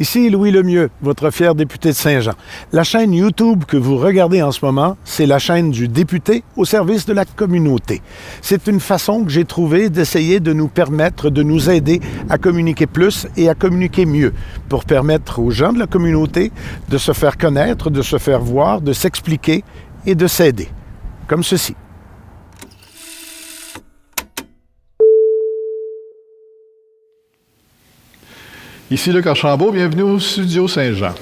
Ici Louis Lemieux, votre fier député de Saint-Jean. La chaîne YouTube que vous regardez en ce moment, c'est la chaîne du député au service de la communauté. C'est une façon que j'ai trouvée d'essayer de nous permettre, de nous aider à communiquer plus et à communiquer mieux, pour permettre aux gens de la communauté de se faire connaître, de se faire voir, de s'expliquer et de s'aider. Comme ceci. Ici Luc Archambault, bienvenue au Studio Saint-Jean.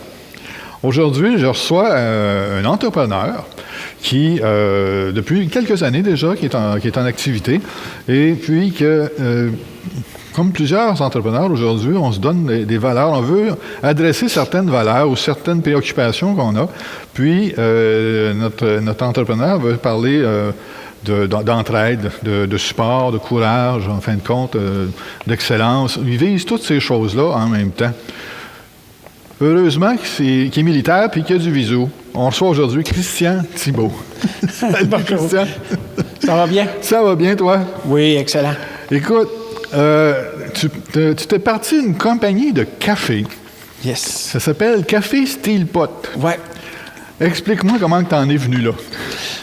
Aujourd'hui, je reçois un entrepreneur qui, depuis quelques années déjà, qui est en activité, et puis que, comme plusieurs entrepreneurs aujourd'hui, on se donne des valeurs, on veut adresser certaines valeurs ou certaines préoccupations qu'on a, puis notre entrepreneur veut parler d'entraide, de support, de courage, en fin de compte, d'excellence. Il vise toutes ces choses-là en même temps. Heureusement qu'il est militaire et qu'il y a du visu. On reçoit aujourd'hui Christian Thibault. Salut Christian. Ça va bien? Ça va bien, toi? Oui, excellent. Écoute, tu t'es parti d'une compagnie de café. Yes. Ça s'appelle Café Steel Pot. Ouais. Explique-moi comment tu en es venu là.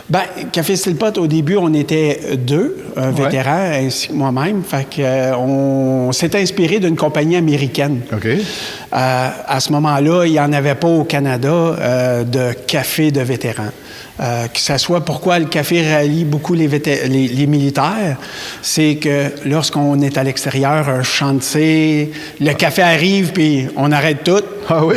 Bien, Café Steel Pot, au début, on était deux, un vétéran ainsi que moi-même. Fait que, on s'est inspiré d'une compagnie américaine. OK. À ce moment-là, il n'y en avait pas au Canada de café de vétérans. Que ça soit pourquoi le café rallie beaucoup les militaires, c'est que lorsqu'on est à l'extérieur, un chantier, le café arrive, puis on arrête tout. Ah oui?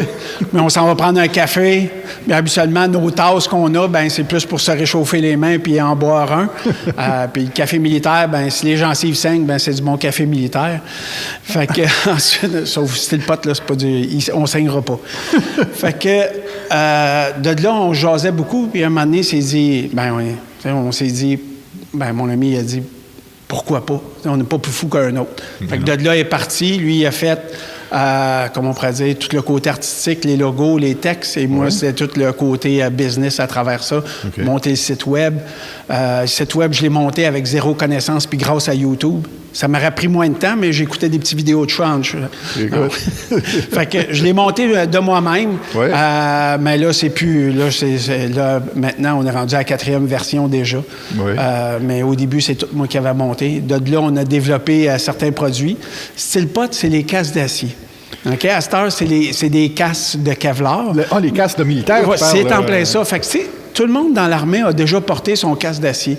Mais on s'en va prendre un café. Mais habituellement, nos tasses qu'on a, ben c'est plus pour se réchauffer les mains puis en boire un. Puis le café militaire, ben si les gencives saignent, ben c'est du bon café militaire. Fait que ensuite, sauf si c'est le pot, là, c'est pas on saignera pas. Fait que de là, on jasait beaucoup, puis un moment donné, on s'est dit, mon ami il a dit, pourquoi pas? On n'est pas plus fou qu'un autre. Fait que de là, il est parti. Lui, il a fait, comme on pourrait dire, tout le côté artistique, les logos, les textes. Et moi, c'était tout le côté business à travers ça. Okay. Monter le site web. Le site web, je l'ai monté avec zéro connaissance, puis grâce à YouTube. Ça m'aurait pris moins de temps, mais j'écoutais des petits vidéos de change. Fait que je l'ai monté de moi-même. Ouais. Mais là, c'est plus... Là, maintenant, on est rendu à la 4e version déjà. Ouais. Mais au début, c'est tout moi qui avais monté. De là, on a développé certains produits. Steel Pot, c'est les casses d'acier. OK? À cette heure, c'est des casses de Kevlar. Les casses de militaires? Ouais, c'est en plein ça. Fait que, tout le monde dans l'armée a déjà porté son casque d'acier.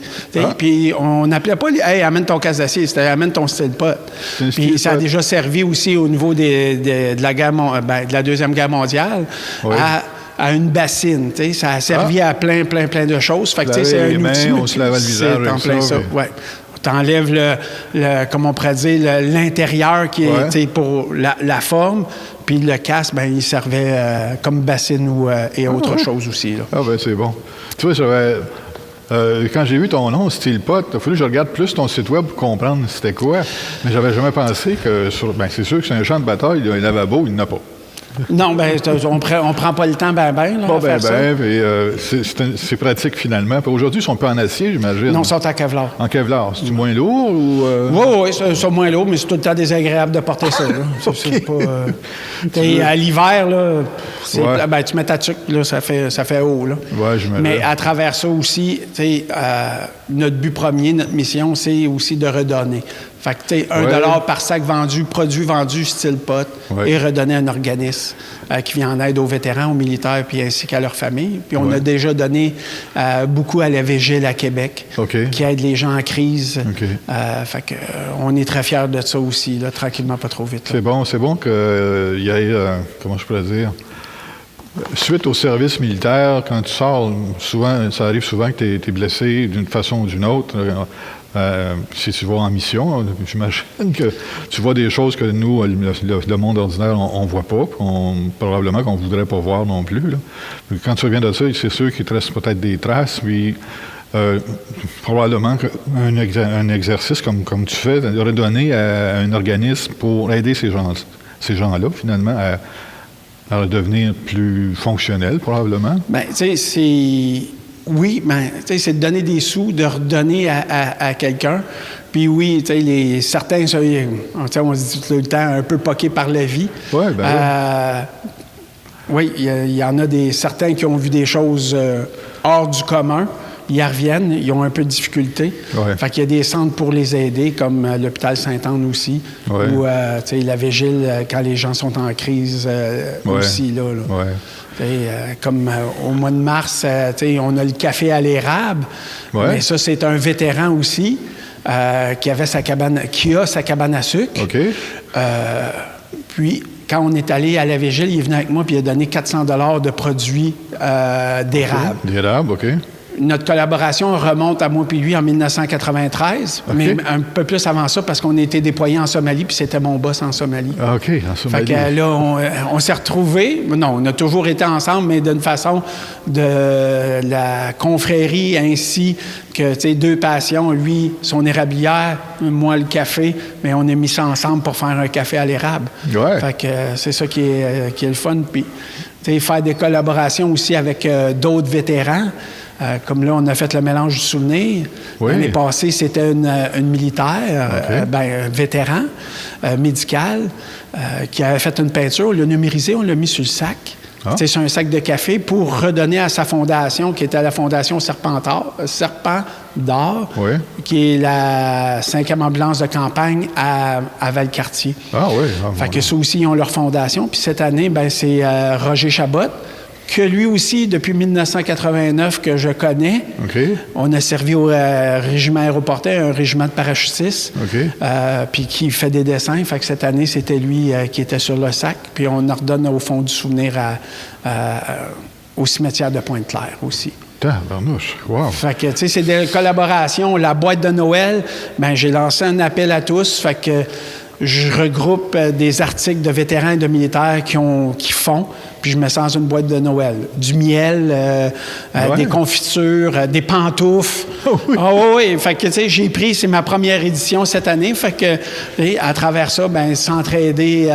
Puis on n'appelait pas « Hey, amène ton casque d'acier », c'était « Amène ton Steel Pot ». Puis ça a déjà servi aussi au niveau de la Deuxième Guerre mondiale à une bassine. Ça a servi à plein de choses. Fait que c'est un outil. On se lavait le visage c'est en plein ça. Ouais. T'enlèves comme on pourrait dire, l'intérieur qui est pour la forme, puis le casque, il servait comme bassine et autre chose aussi. Là. Ah ben c'est bon. Tu vois, quand j'ai vu ton nom, Steel Pot, il a fallu que je regarde plus ton site web pour comprendre c'était quoi. Mais j'avais jamais pensé que c'est sûr que c'est un champ de bataille, un lavabo, il n'y en a pas. Non, on prend pas le temps à faire ça. C'est pratique finalement. Puis aujourd'hui, ils sont pas en acier, j'imagine. Non, ils sont en Kevlar. En Kevlar. C'est-tu moins lourd ou... Oui, c'est moins lourd, mais c'est tout le temps désagréable de porter ça. C'est pas... à l'hiver, là, tu mets ta tuque, là, ça fait haut. Là. Ouais, j'imagine. Mais à travers ça aussi, notre but premier, notre mission, c'est aussi de redonner. Fait que, tu sais, $1 par sac vendu, produit vendu style pot, et redonner à un organisme qui vient en aide aux vétérans, aux militaires, puis ainsi qu'à leurs familles. Puis on a déjà donné beaucoup à la Vigile à Québec, qui aide les gens en crise. Fait que, on est très fiers de ça aussi, là, tranquillement, pas trop vite. Là. C'est bon qu'il y ait, comment je pourrais dire... Suite au service militaire, quand tu sors, ça arrive souvent que tu es blessé d'une façon ou d'une autre. Si tu vas en mission, j'imagine que tu vois des choses que nous, le monde ordinaire, on ne voit pas, probablement qu'on ne voudrait pas voir non plus. Là. Quand tu reviens de ça, c'est sûr qu'il te reste peut-être des traces, puis probablement qu'un exercice comme tu fais, redonner à un organisme pour aider ces gens-là, finalement, à devenir plus fonctionnel, probablement. Bien, tu sais, Oui, mais c'est de donner des sous, de redonner à quelqu'un. Puis oui, certains, on se dit tout le temps, un peu poqués par la vie. Ouais, ben oui, il y en a certains qui ont vu des choses hors du commun. Ils reviennent, ils ont un peu de difficulté. Ouais. Fait qu'il y a des centres pour les aider, comme l'hôpital Sainte-Anne aussi, ouais. ou la vigile quand les gens sont en crise aussi. Là. Ouais. Comme au mois de mars, on a le café à l'érable, mais ça, c'est un vétéran aussi qui a sa cabane à sucre. OK. Puis, quand on est allé à la vigile, il est venu avec moi puis il a donné 400 $ de produits d'érable. Okay. D'érable, OK. Notre collaboration remonte à moi puis lui en 1993, mais un peu plus avant ça parce qu'on était déployés en Somalie puis c'était mon boss en Somalie. Ah, OK, en Somalie. Fait que là, on s'est retrouvés. Non, on a toujours été ensemble, mais d'une façon de la confrérie ainsi que, deux passions, lui, son érablière, moi, le café, mais on a mis ça ensemble pour faire un café à l'érable. Ouais. Fait que c'est ça qui est le fun. Puis, faire des collaborations aussi avec d'autres vétérans. Comme là, on a fait le mélange du souvenir. Oui. L'année passée, c'était une militaire, vétéran, médical, qui avait fait une peinture. On l'a numérisé, on l'a mis sur le sac. Ah. C'est un sac de café pour redonner à sa fondation, qui était la Fondation Serpent d'Or, oui. Qui est la 5e ambulance de campagne à Valcartier. Ah oui. Fait que ça aussi, ils ont leur fondation. Puis cette année, c'est Roger Chabot, que lui aussi, depuis 1989, que je connais. Okay. On a servi au régiment aéroportaire, un régiment de parachutistes, puis qui fait des dessins. Fait que cette année, c'était lui qui était sur le sac. Puis on redonne au fond du souvenir au cimetière de Pointe-Claire aussi. Tabarnouche, wow. Fait que, c'est des collaborations. La boîte de Noël, j'ai lancé un appel à tous. Fait que je regroupe des articles de vétérans et de militaires qui font, puis je mets ça dans une boîte de Noël. Du miel, des confitures, des pantoufles. Oh oui. Oh, oui. Fait que, j'ai pris, c'est ma première édition cette année. Fait que, à travers ça, s'entraider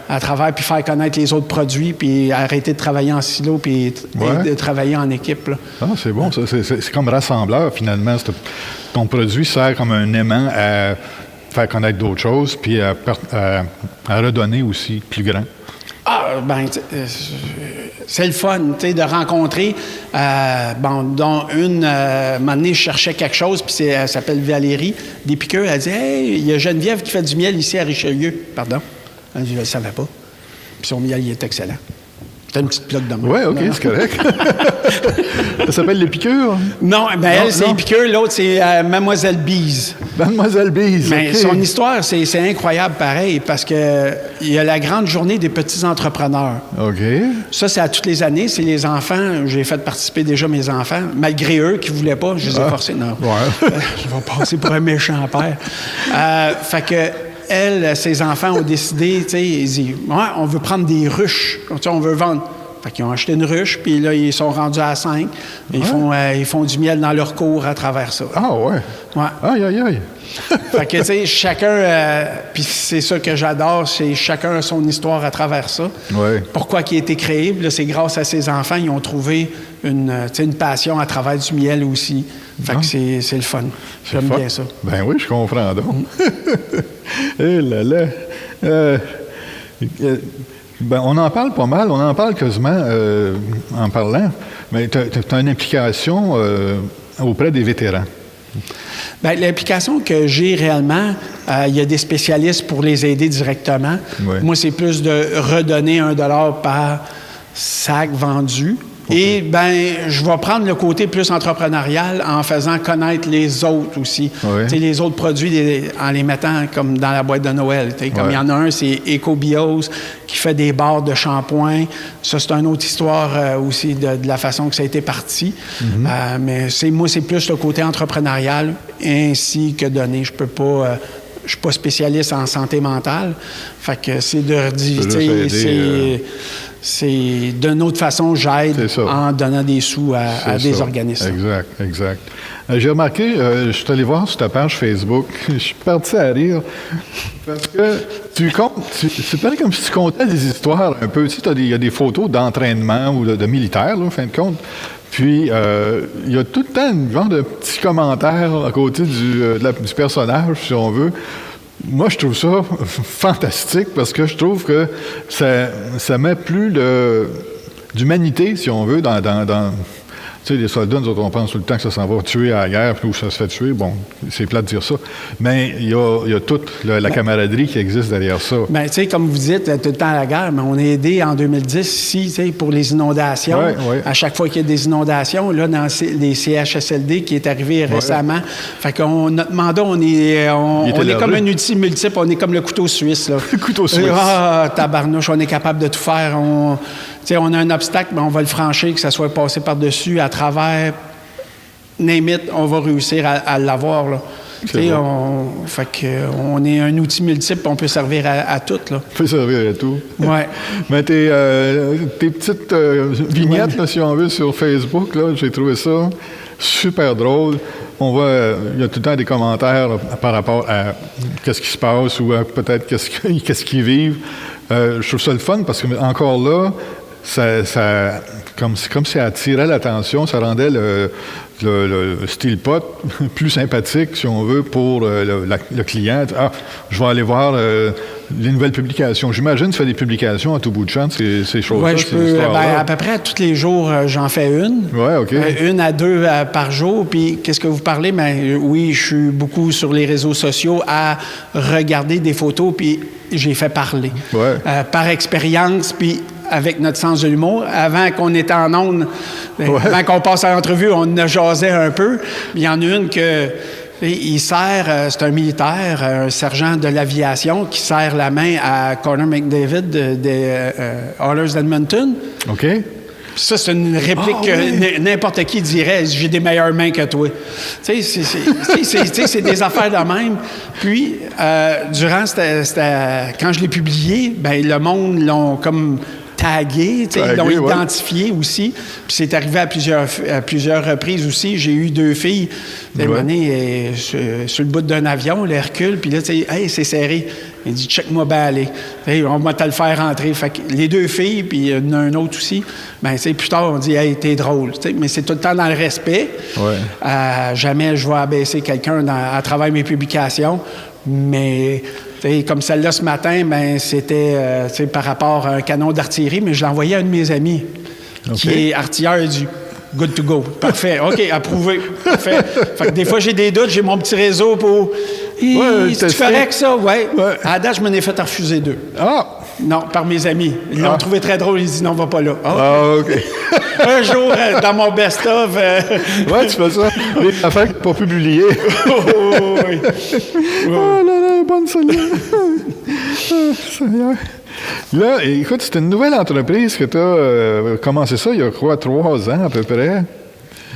à travers, puis faire connaître les autres produits, puis arrêter de travailler en silo, puis et de travailler en équipe. Là. Ah, c'est bon. Ça. C'est comme rassembleur, finalement. Ton produit sert comme un aimant à faire connaître d'autres choses, puis à redonner aussi plus grand. Ah, c'est le fun, de rencontrer. Dont une, un moment donné, je cherchais quelque chose, puis elle s'appelle Valérie, des piqûres. Elle dit « Hey, il y a Geneviève qui fait du miel ici à Richelieu. » Pardon? Elle dit « Je ne le savais pas. » Puis son miel, il est excellent. T'as une petite plaque de moi. Oui, OK, c'est correct. Ça s'appelle les piqûres? Non, elle, c'est les piqûres. L'autre, c'est Mademoiselle Bise. Mademoiselle Bise, Mais OK. son histoire, c'est incroyable, pareil, parce que il y a la grande journée des petits entrepreneurs. OK. Ça, c'est à toutes les années. C'est les enfants. J'ai fait participer déjà mes enfants. Malgré eux qui ne voulaient pas, je les ai forcés. Non. Ouais. Je vais passer pour un méchant père. Fait que elle, ses enfants ont décidé, ils disent « Ouais, on veut prendre des ruches. On veut vendre. » Fait qu'ils ont acheté une ruche, puis là, ils sont rendus à 5. Ils font du miel dans leur cours à travers ça. Ah ouais? Ouais. Aïe, aïe, aïe. Fait que, chacun... puis c'est ça que j'adore, c'est chacun a son histoire à travers ça. Ouais. Pourquoi il a été créé? Puis là, c'est grâce à ses enfants, ils ont trouvé une passion à travers du miel aussi. Fait que c'est le fun. J'aime bien ça. Ben oui, je comprends donc. Eh là là. On en parle pas mal, on en parle quasiment en parlant, mais tu as une implication auprès des vétérans. Bien, l'implication que j'ai réellement, il y a des spécialistes pour les aider directement. Oui. Moi, c'est plus de redonner $1 par sac vendu. Okay. Et je vais prendre le côté plus entrepreneurial en faisant connaître les autres aussi. Oui. Les autres produits en les mettant comme dans la boîte de Noël. Comme il y en a un, c'est EcoBios qui fait des barres de shampoing. Ça, c'est une autre histoire aussi de la façon que ça a été parti. Mm-hmm. Mais moi, c'est plus le côté entrepreneurial ainsi que donner. Je peux pas... je suis pas spécialiste en santé mentale. Fait que c'est de redire, c'est d'une autre façon, j'aide en donnant des sous à des organismes. Exact. J'ai remarqué, je suis allé voir sur ta page Facebook, je suis parti à rire, parce que tu comptes, c'est pareil comme si tu comptais des histoires un peu, tu sais, il y a des photos d'entraînement ou de militaires, là, en fin de compte, puis il y a tout le temps une genre de petits commentaires à côté du personnage, si on veut. Moi, je trouve ça fantastique parce que je trouve que ça met plus d'humanité, si on veut, dans tu sais, les soldats, nous autres, on pense tout le temps que ça s'en va tuer à la guerre, puis où ça se fait tuer. Bon, c'est plate de dire ça. Mais il y a toute la camaraderie qui existe derrière ça. Bien, tu sais, comme vous dites, tout le temps à la guerre, mais on a aidé en 2010 ici, tu sais, pour les inondations. Ouais. À chaque fois qu'il y a des inondations, là, dans les CHSLD qui est arrivé récemment. Fait que notre mandat, on est comme un outil multiple, on est comme le couteau suisse, là. Le couteau suisse. Ah, tabarnouche, on est capable de tout faire. Tu sais, on a un obstacle, mais on va le franchir, que ça soit passé par-dessus, à travers, name it, on va réussir à l'avoir, là. Fait qu'on est un outil multiple, on peut servir à tout, là. On peut servir à tout. Ouais. Mais tes petites vignettes, là, si on veut, sur Facebook, là, j'ai trouvé ça super drôle. Il y a tout le temps des commentaires par rapport à qu'est-ce qui se passe ou peut-être qu'est-ce qu'ils vivent. Je trouve ça le fun parce que encore là, comme si ça attirait l'attention, ça rendait le style pot plus sympathique, si on veut, pour le client. Ah, je vais aller voir les nouvelles publications. J'imagine que tu fais des publications à tout bout de champ, ces choses-là. Oui, je peux. À peu près tous les jours, j'en fais une. Oui, OK. 1 à 2 par jour. Puis, qu'est-ce que vous parlez? Ben, oui, je suis beaucoup sur les réseaux sociaux à regarder des photos, puis j'ai fait parler. Ouais. Par expérience, puis avec notre sens de l'humour. Avant qu'on était en ondes, avant qu'on passe à l'entrevue, on en jasait un peu. Il y en a une que... Il sert, c'est un militaire, un sergent de l'aviation qui serre la main à Connor McDavid des Oilers d'Edmonton. OK. Ça, c'est une réplique que n'importe qui dirait « J'ai des meilleures mains que toi ». Tu sais, c'est des affaires de même. Puis, durant, quand je l'ai publié, ben le monde l'ont comme tagué, ils l'ont identifié aussi. Puis c'est arrivé à plusieurs reprises aussi. J'ai eu 2 filles, sur le bout d'un avion, le recule, puis là, tu sais, « Hey, c'est serré ». Il dit « Check-moi bien aller. Hey, on va te le faire rentrer. » Fait que les 2 filles, puis il y en a un autre aussi, bien, tu sais, plus tard, on dit « Hey, t'es drôle. » Mais c'est tout le temps dans le respect. Ouais. Jamais je vais abaisser quelqu'un à travers mes publications, mais... comme celle-là ce matin, ben c'était par rapport à un canon d'artillerie, mais je l'ai envoyé à un de mes amis, qui est artilleur du good to go. Parfait. OK, approuvé. Parfait. Fait que des fois, j'ai des doutes, j'ai mon petit réseau pour... C'est correct, ça? Oui. Ouais. À la date, je m'en ai fait refuser 2. Ah! Non, par mes amis. Ils l'ont trouvé très drôle. Ils disent non, va pas là. OK. Un jour, dans mon best-of... Ouais, tu fais ça. Les affaires que tu n'as pas publiées. Oui. Oh là là, bonne Seigneur. Seigneur. Là, écoute, c'est une nouvelle entreprise que tu as commencé ça il y a quoi, 3 ans à peu près?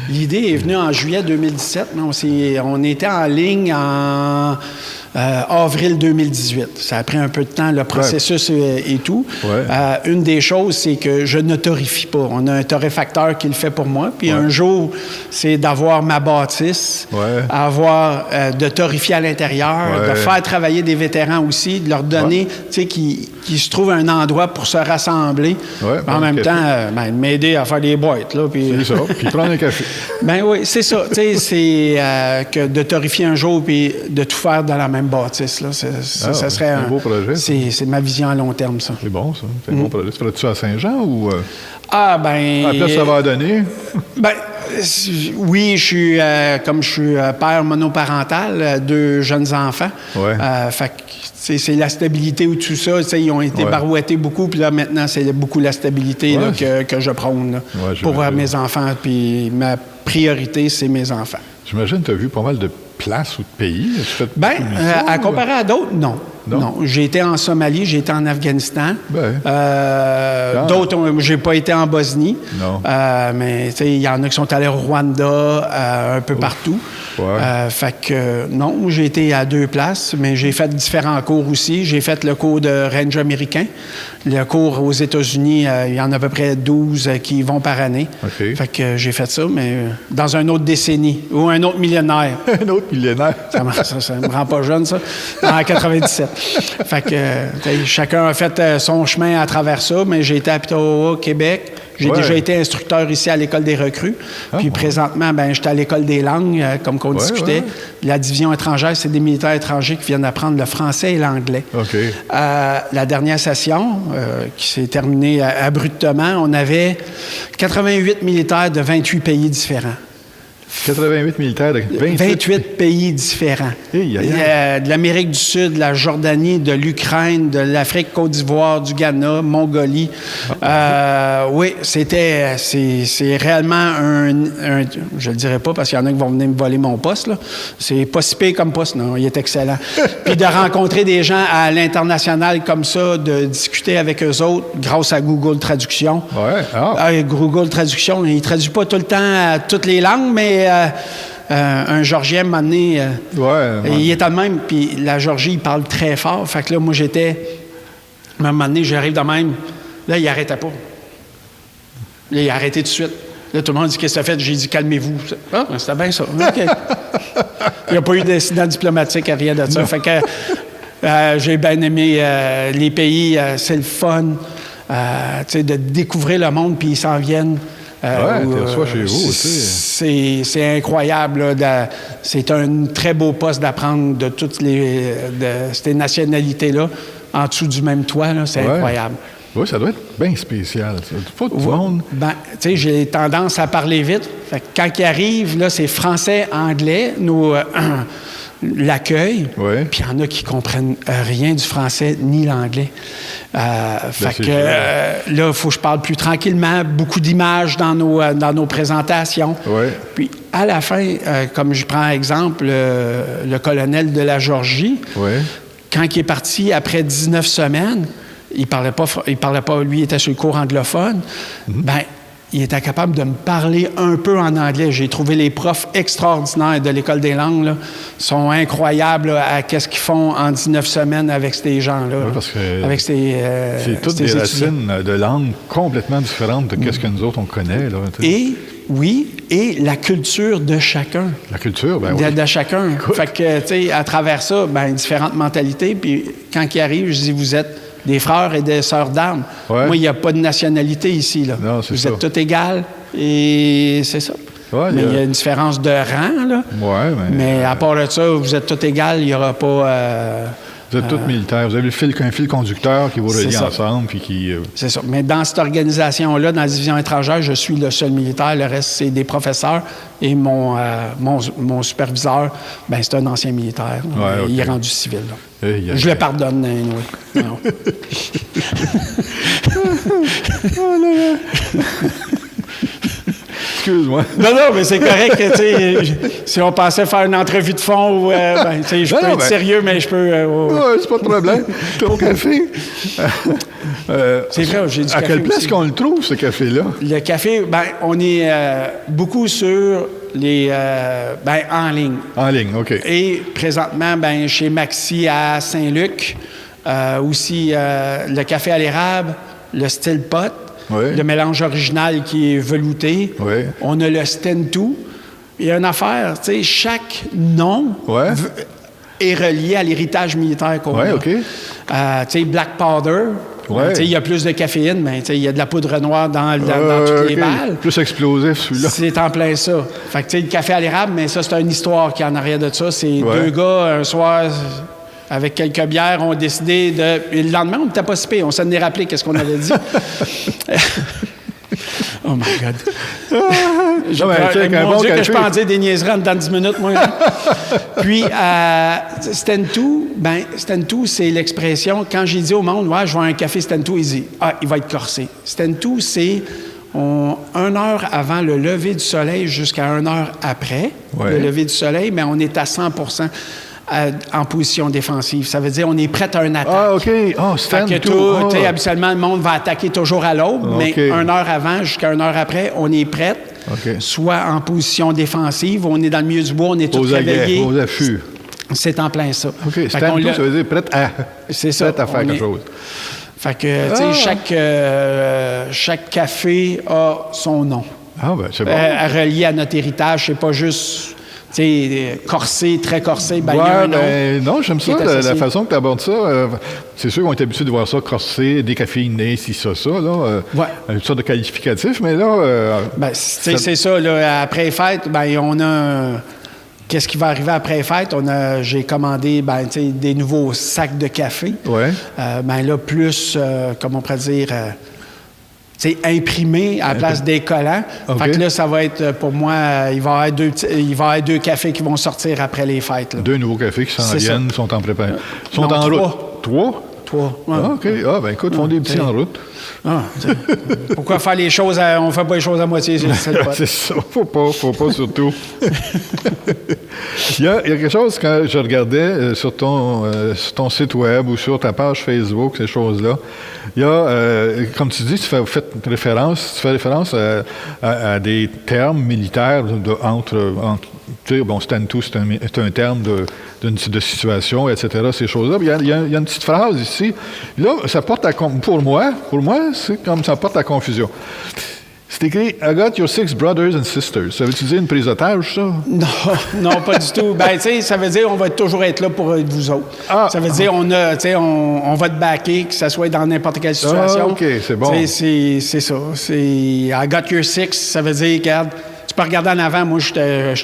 L'idée est venue en juillet 2017, mais on était en ligne en avril 2018. Ça a pris un peu de temps, le processus et tout. Ouais. Une des choses, c'est que je ne torréfie pas. On a un torréfacteur qui le fait pour moi. Puis un jour, c'est d'avoir ma bâtisse, de torréfier à l'intérieur, de faire travailler des vétérans aussi, de leur donner, tu sais, qui se trouvent un endroit pour se rassembler. En même temps, m'aider à faire des boîtes. Là, puis... C'est ça, puis prendre un café. Ben oui, c'est ça. Tu sais, c'est que de torréfier un jour puis de tout faire dans la même bâtisse. Là. Ça serait un beau projet. C'est ma vision à long terme, ça. C'est bon, ça. C'est un bon projet. Tu ferais-tu ça à Saint-Jean ou... Après, ça va donner? Oui, je suis comme je suis père monoparental, 2 jeunes enfants. Fait que c'est la stabilité ou tout ça. Ils ont été barouettés beaucoup, puis là, maintenant, c'est beaucoup la stabilité là, que je prône là, pour mes enfants. Puis ma priorité, c'est mes enfants. J'imagine que tu as vu pas mal de places ou de pays. À comparer à d'autres, non. Non. J'ai été en Somalie, j'ai été en Afghanistan. Ben. D'autres, j'ai pas été en Bosnie. Non. Mais il y en a qui sont allés au Rwanda, un peu partout. Ouais. Fait que non, j'ai été à 2 places, mais j'ai fait différents cours aussi. J'ai fait le cours de ranger américain. Le cours aux États-Unis, il y en a à peu près 12 qui y vont par année. OK. Fait que j'ai fait ça, mais dans une autre décennie ou un autre millénaire. Un autre millénaire. Ça me rend pas jeune, ça. En 97. Fait que chacun a fait son chemin à travers ça, mais j'ai été à Pitaoa, Québec. J'ai déjà été instructeur ici à l'École des recrues. Puis présentement, j'étais à l'École des langues, comme qu'on discutait. La division étrangère, c'est des militaires étrangers qui viennent apprendre le français et l'anglais. OK. La dernière session, qui s'est terminée abruptement, on avait 88 militaires de 28 pays différents. 88 militaires de 28 pays différents. De l'Amérique du Sud, de la Jordanie, de l'Ukraine, de l'Afrique, Côte d'Ivoire, du Ghana, Mongolie. Oui, c'est réellement je le dirais pas parce qu'il y en a qui vont venir me voler mon poste, là. C'est pas si pire comme poste, non, il est excellent. Puis de rencontrer des gens à l'international comme ça, de discuter avec eux autres grâce à Google Traduction. Google Traduction, il traduit pas tout le temps toutes les langues, mais un Georgien m'a amené. Il était de même, puis la Georgie, il parle très fort. Fait que là, moi, à un moment donné, j'arrive de même. Là, il n'arrêtait pas. Là, il a arrêté tout de suite. Là, tout le monde dit qu'est-ce que ça fait? J'ai dit calmez-vous. Ah, c'était bien ça. OK. Il n'y a pas eu d'incident diplomatique, rien de ça. Non. Fait que j'ai bien aimé les pays. C'est le fun. De découvrir le monde, puis ils s'en viennent. Chez vous aussi. C'est incroyable. C'est un très beau poste d'apprendre de toutes ces nationalités-là en dessous du même toit. C'est incroyable. Oui, ça doit être bien spécial. Pas tout le monde. J'ai tendance à parler vite. Fait que quand ils arrivent, là, c'est français, anglais, l'accueil. Puis il y en a qui ne comprennent rien du français ni l'anglais. Fait que là, il faut que je parle plus tranquillement, beaucoup d'images dans nos présentations. Puis à la fin, comme je prends exemple le colonel de la Géorgie, quand il est parti après 19 semaines, il parlait pas, lui, il était sur le cours anglophone, il était capable de me parler un peu en anglais. J'ai trouvé les profs extraordinaires de l'École des langues, là, sont incroyables à qu'est-ce qu'ils font en 19 semaines avec ces gens-là. Parce que c'est toutes des racines de langues complètement différentes de ce que nous autres, on connaît. Là, et la culture de chacun. La culture, de chacun. Fait que, à travers ça, différentes mentalités. Puis quand ils arrivent, je dis, vous êtes des frères et des sœurs d'armes. Moi, il n'y a pas de nationalité ici. Là. Non, vous êtes tous égaux et c'est ça. Mais il y a une différence de rang. Là. Mais à part de ça, vous êtes tous égaux, il n'y aura pas... vous êtes tous militaires. Vous avez un fil conducteur qui vous relie ensemble. Puis qui, C'est ça. Mais dans cette organisation-là, dans la division étrangère, je suis le seul militaire. Le reste, c'est des professeurs. Et mon superviseur, c'est un ancien militaire. Il est rendu civil. Je le pardonne, oui. Excuse-moi. Non, mais c'est correct. Si on pensait faire une entrevue de fond, je peux être sérieux, mais je peux... c'est pas de problème. Ton café. C'est vrai, j'ai du café. À quelle place aussi. qu'on le trouve, ce café-là? Le café, on est beaucoup sur les... en ligne. En ligne, OK. Et présentement, chez Maxi à Saint-Luc, aussi le café à l'érable, le style pot, le mélange original qui est velouté. On a le Stentou. Il y a une affaire, chaque nom est relié à l'héritage militaire qu'on a. Black Powder. Il y a plus de caféine, mais il y a de la poudre noire dans toutes les balles. Plus explosif, celui-là. C'est en plein ça. Fait que, le café à l'érable, mais ça, c'est une histoire qui est en arrière de ça. C'est deux gars, un soir, avec quelques bières, ont décidé de... Et le lendemain, on n'était pas si pire. On s'en est rappelé qu'est-ce qu'on avait dit. Oh my God. Mon Dieu, que je peux en dire des niaiseries en dedans de 10 minutes, moi. Puis, Stentou, c'est l'expression, quand j'ai dit au monde, je vais à un café Stentou, il dit, il va être corsé. Stentou, c'est 1 heure avant le lever du soleil jusqu'à 1 heure après le lever du soleil, mais on est à 100%. en position défensive. Ça veut dire on est prêt à un attaque. Ah, OK. Oh, stand Fait que to. tu sais, habituellement, le monde va attaquer toujours à l'aube, mais OK. 1 heure avant jusqu'à 1 heure après, on est prêt, OK. soit en position défensive, on est dans le milieu du bois, on est tous Aux aguets, réveillés. aux affûts. C'est en plein ça. OK. Fait Stand qu'on to, l'a- ça veut dire prêt à, C'est ça, prêt à faire on quelque est- chose. Fait que, tu sais, chaque café a son nom. Ah, ben c'est bon. Relié à notre héritage, c'est pas juste, tu sais, corsé, très corsé, ben il y a Ouais, un nom. ben, non, j'aime qui ça, est la associé. façon que tu abordes ça. C'est sûr qu'on est habitué de voir ça corsé, décaféiné, ci, ça, là. Ouais. Une sorte de qualificatif, mais là. Ben, tu sais, c'est ça, là, après les fêtes, ben, on a... Qu'est-ce qui va arriver après les fêtes? J'ai commandé ben, tu sais, des nouveaux sacs de café. Ouais. Ben là, plus, comment on pourrait dire, tu sais, imprimé à la place des collants. OK. Fait que là, ça va être, pour moi, il va y avoir 2 cafés qui vont sortir après les fêtes. Là. 2 nouveaux cafés qui s'en C'est viennent, sont en préparation. Sont Non, en 3. route. 3? 3. Ouais. Ah, OK. Ah, ben écoute, font des petits en route. Ah, pourquoi faire les choses on fait pas les choses à moitié, c'est le C'est ça. Faut pas surtout. il y a quelque chose, quand je regardais sur ton site web ou sur ta page Facebook, ces choses-là, il y a, comme tu dis, tu fais référence à des termes militaires entre tu sais, bon, stand to, c'est un terme de situation, etc., ces choses-là. Il y a une petite phrase ici. Là, ça porte pour moi, c'est comme ça porte à confusion. C'est écrit « I got your 6 brothers and sisters ». Ça veut-tu dire une prise d'otage, ça? Non, pas du tout. Ben, tu sais, ça veut dire on va toujours être là pour vous autres. Ah. Ça veut dire on va te backer, que ça soit dans n'importe quelle situation. Ah, OK, c'est bon. C'est ça. C'est I got your 6, ça veut dire, regarde, tu peux regarder en avant, moi, je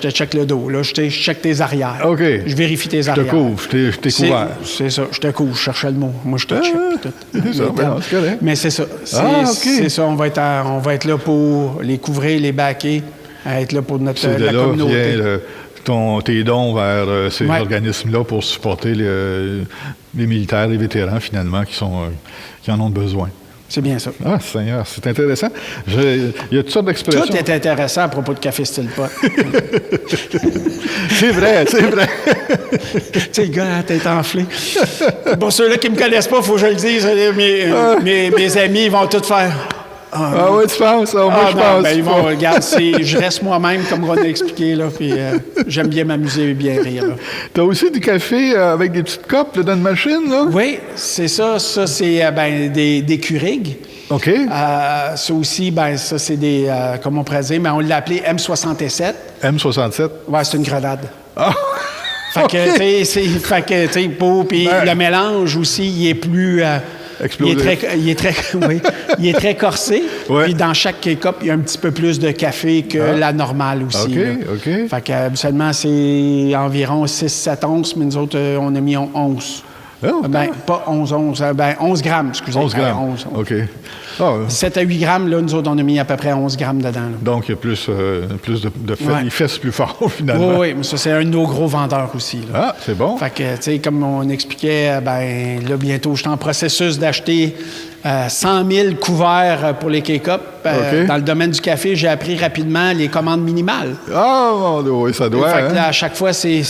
te check le dos. Là, je check tes arrières. OK. Je vérifie tes Je te arrières. couvre, je t'ai couvert. C'est ça, je te couvre, je cherchais le mot. Moi, je te check. Tout. C'est ça, ben non, c'est correct. Mais c'est ça. Ah, OK. C'est ça, on va être là pour les couvrir, les backer, être là pour notre C'est de la là communauté. vient tes dons vers ces Ouais. organismes-là pour supporter les militaires, les vétérans, finalement, qui en ont besoin. C'est bien ça. Ah, Seigneur, c'est intéressant. Il y a toutes sortes d'expressions. Tout est intéressant à propos de Café Style Pot. C'est vrai, c'est vrai. Tu sais, le gars, la tête enflée. Pour ceux-là qui ne me connaissent pas, il faut que je le dise. Mes amis, ils vont tout faire. Ah oui, tu penses? Ah, moi, je non, pense. ben, ils vont, regarde, je reste moi-même, comme on a expliqué, là, puis j'aime bien m'amuser et bien rire. Tu as aussi du café avec des petites copes là, dans une machine, là? Oui, c'est ça. Ça, c'est des Keurig. OK. Ça aussi, ben ça, c'est des, comment on pourrait dire, mais on l'a appelé M67. M67. Ouais, c'est une grenade. Ah! Fait que, tu sais, puis Ben. le mélange aussi, il est plus... Explosif. il est très corsé. Ouais. Puis dans chaque K-Cup, il y a un petit peu plus de café que la normale aussi. OK, là. OK. Fait que, habituellement, c'est environ 6-7 onces, mais nous autres, on a mis 11. Oh, Ben, pas 11 onces, 11 grammes, excusez. 11 grammes. 11. OK. Ah, 7 à 8 grammes, là, nous autres, on a mis à peu près 11 grammes dedans. Là. donc, il y a plus de fait. Ouais. Il fesse plus fort, finalement. Oui, mais ça, c'est un de nos gros vendeurs aussi. Là. Ah, c'est bon. Fait que, tu sais, comme on expliquait, ben là, bientôt, je suis en processus d'acheter 100 000 couverts pour les K-Cup. OK. Dans le domaine du café, j'ai appris rapidement les commandes minimales. Ah, mon Dieu, oui, ça doit. Fait que hein? là, à chaque fois, c'est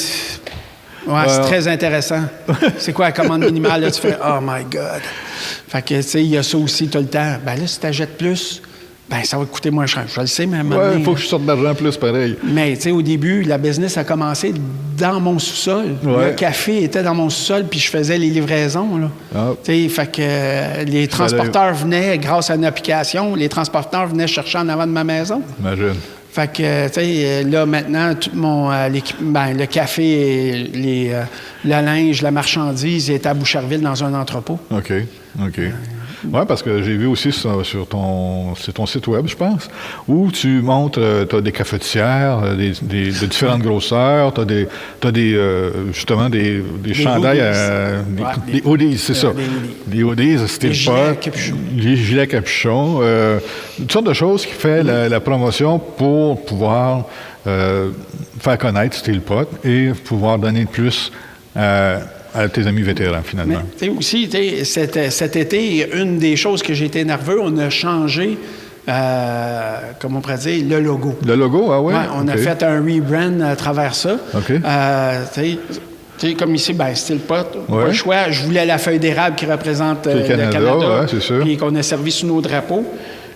très intéressant. C'est quoi la commande minimale? Là, tu fais « Oh my God! » Fait que, tu sais, il y a ça aussi tout le temps. Ben là, si tu achètes plus, ben ça va te coûter moins cher. Je le sais, mais à un moment Ouais, donné, il faut que je sorte d'argent plus, pareil. mais tu sais, au début, la business a commencé dans mon sous-sol. Ouais. Le café était dans mon sous-sol, puis je faisais les livraisons. Là. Ah. Tu sais, fait que les transporteurs venaient, grâce à une application, les transporteurs venaient chercher en avant de ma maison. Imagine. Fait que, tu sais, là, maintenant, tout mon le café, le linge, la marchandise est à Boucherville dans un entrepôt. OK. Oui, parce que j'ai vu aussi sur ton site web, je pense, où tu montres, tu as des cafetières de différentes grosseurs, tu as justement des chandails, des hoodies, c'est ça. Des hoodies, style gilets à pot, capuchon. des gilets à capuchon, toutes sortes de choses qui fait la promotion pour pouvoir faire connaître style pot et pouvoir donner plus à tes amis vétérans, finalement. Mais tu sais, aussi, tu sais, cet été, une des choses que j'ai été nerveux, on a changé, comment on pourrait dire, le logo. Le logo, ah oui? Ouais, on a fait un rebrand à travers ça. OK. Tu sais, Tu sais, comme ici, ben style pot. Ouais. Pas le choix. Je voulais la feuille d'érable qui représente le Canada, ouais, c'est sûr. puis qu'on a servi sous nos drapeaux.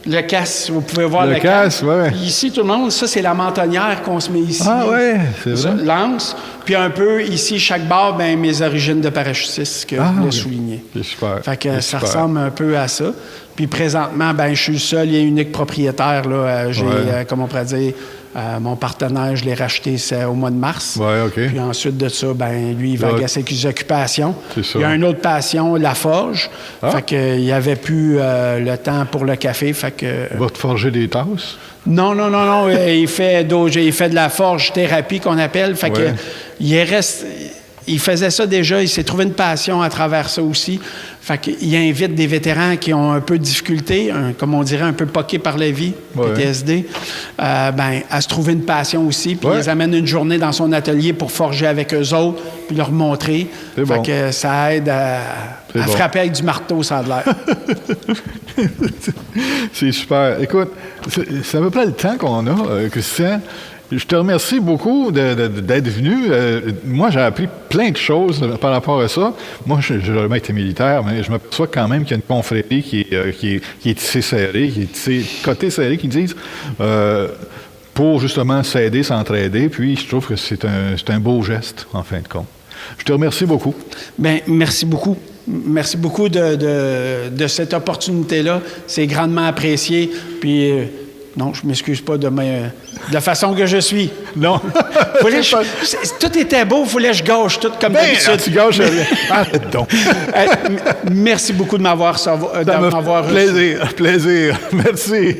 Le casse, vous pouvez voir le casse, ouais. Puis ici, tout le monde, ça, c'est la mentonnière qu'on se met ici. Ah ouais, c'est Ça, vrai. lance. Puis un peu, ici, chaque barre, ben mes origines de parachutiste que je voulais souligner. C'est super. Fait que C'est ça super. ressemble un peu à ça. Puis présentement, ben je suis le seul et unique propriétaire. Là. J'ai, comme on pourrait dire, mon partenaire, je l'ai racheté au mois de mars. Ouais, OK. Puis ensuite de ça, ben lui, il va à ses occupations. C'est ça. Il a une autre passion, la forge. Fait que il n'y avait plus le temps pour le café. Fait que... Va te forger des tasses? Non. Il fait de la forge thérapie qu'on appelle. Fait que il faisait ça déjà. Il s'est trouvé une passion à travers ça aussi. Fait qu'il invite des vétérans qui ont un peu de difficulté, comme on dirait un peu poqués par la vie, PTSD, à se trouver une passion aussi. Puis il les amène une journée dans son atelier pour forger avec eux autres, puis leur montrer. Fait que ça aide à frapper avec du marteau, ça a de l'air. C'est super. Écoute, ça veut pas le temps qu'on a, Christian. Je te remercie beaucoup d'être venu. Moi, j'ai appris plein de choses par rapport à ça. Moi, j'ai jamais été militaire, mais je m'aperçois quand même qu'il y a une confrérie qui est tissée serrée, qui est tissée, côté serré, qui disent pour justement s'aider, s'entraider. Puis, je trouve que c'est un beau geste, en fin de compte. Je te remercie beaucoup. Bien, merci beaucoup. Merci beaucoup de cette opportunité-là. C'est grandement apprécié. Puis... non, je ne m'excuse pas de la façon que je suis. Non. Tout était beau, il fallait que je gâche tout comme d'habitude. Tu gâches rien. Arrête donc. Merci beaucoup de m'avoir reçu. Plaisir. Merci.